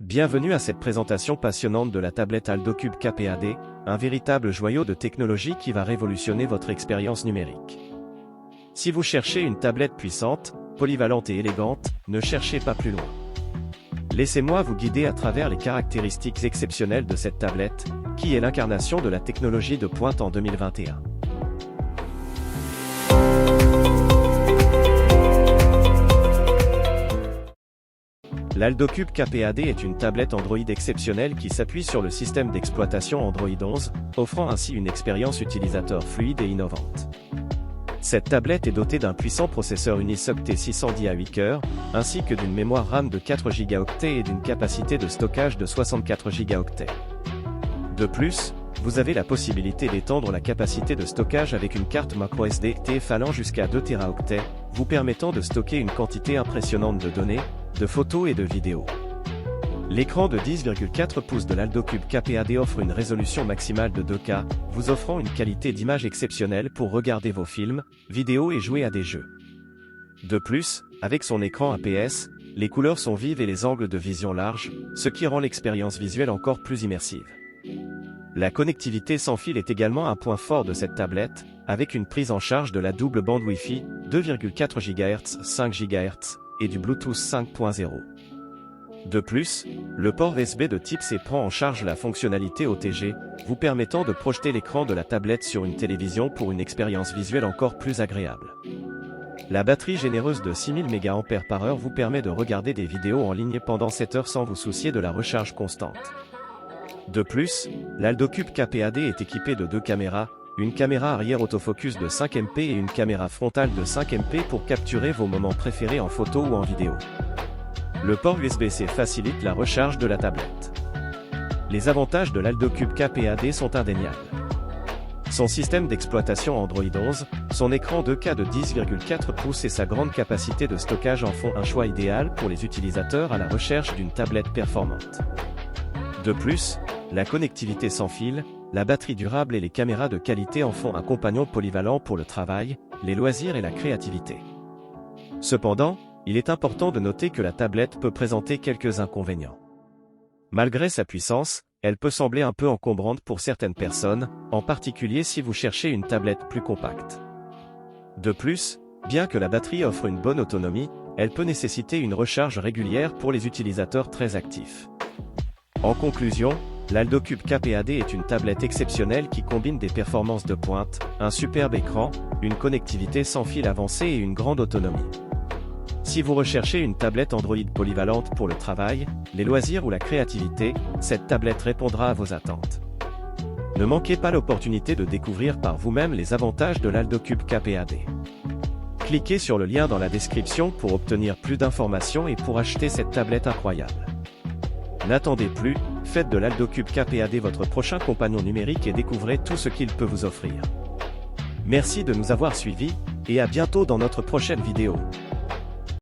Bienvenue à cette présentation passionnante de la tablette AldoCube KPAD, un véritable joyau de technologie qui va révolutionner votre expérience numérique. Si vous cherchez une tablette puissante, polyvalente et élégante, ne cherchez pas plus loin. Laissez-moi vous guider à travers les caractéristiques exceptionnelles de cette tablette, qui est l'incarnation de la technologie de pointe en 2021. L'AldoCube KPAD est une tablette Android exceptionnelle qui s'appuie sur le système d'exploitation Android 11, offrant ainsi une expérience utilisateur fluide et innovante. Cette tablette est dotée d'un puissant processeur Unisoc T610 à 8 cœurs, ainsi que d'une mémoire RAM de 4 Go et d'une capacité de stockage de 64 Go. De plus, vous avez la possibilité d'étendre la capacité de stockage avec une carte microSD allant jusqu'à 2 Teraoctets, vous permettant de stocker une quantité impressionnante de données, de photos et de vidéos. L'écran de 10,4 pouces de l'AldoCube KPAD offre une résolution maximale de 2K, vous offrant une qualité d'image exceptionnelle pour regarder vos films, vidéos et jouer à des jeux. De plus, avec son écran APS, les couleurs sont vives et les angles de vision larges, ce qui rend l'expérience visuelle encore plus immersive. La connectivité sans fil est également un point fort de cette tablette, avec une prise en charge de la double bande Wi-Fi, 2,4 GHz, 5 GHz, et du Bluetooth 5.0. De plus, le port USB de type C prend en charge la fonctionnalité OTG, vous permettant de projeter l'écran de la tablette sur une télévision pour une expérience visuelle encore plus agréable. La batterie généreuse de 6000 mAh vous permet de regarder des vidéos en ligne pendant 7 heures sans vous soucier de la recharge constante. De plus, l'AldoCube KPAD est équipé de 2 caméras, une caméra arrière autofocus de 5 MP et une caméra frontale de 5 MP pour capturer vos moments préférés en photo ou en vidéo. Le port USB-C facilite la recharge de la tablette. Les avantages de l'AldoCube KPAD sont indéniables. Son système d'exploitation Android 11, son écran 2K de 10,4 pouces et sa grande capacité de stockage en font un choix idéal pour les utilisateurs à la recherche d'une tablette performante. De plus, la connectivité sans fil, la batterie durable et les caméras de qualité en font un compagnon polyvalent pour le travail, les loisirs et la créativité. Cependant, il est important de noter que la tablette peut présenter quelques inconvénients. Malgré sa puissance, elle peut sembler un peu encombrante pour certaines personnes, en particulier si vous cherchez une tablette plus compacte. De plus, bien que la batterie offre une bonne autonomie, elle peut nécessiter une recharge régulière pour les utilisateurs très actifs. En conclusion, l'AldoCube KPAD est une tablette exceptionnelle qui combine des performances de pointe, un superbe écran, une connectivité sans fil avancée et une grande autonomie. Si vous recherchez une tablette Android polyvalente pour le travail, les loisirs ou la créativité, cette tablette répondra à vos attentes. Ne manquez pas l'opportunité de découvrir par vous-même les avantages de l'AldoCube KPAD. Cliquez sur le lien dans la description pour obtenir plus d'informations et pour acheter cette tablette incroyable. N'attendez plus, faites de l'AldoCube KPAD votre prochain compagnon numérique et découvrez tout ce qu'il peut vous offrir. Merci de nous avoir suivis, et à bientôt dans notre prochaine vidéo.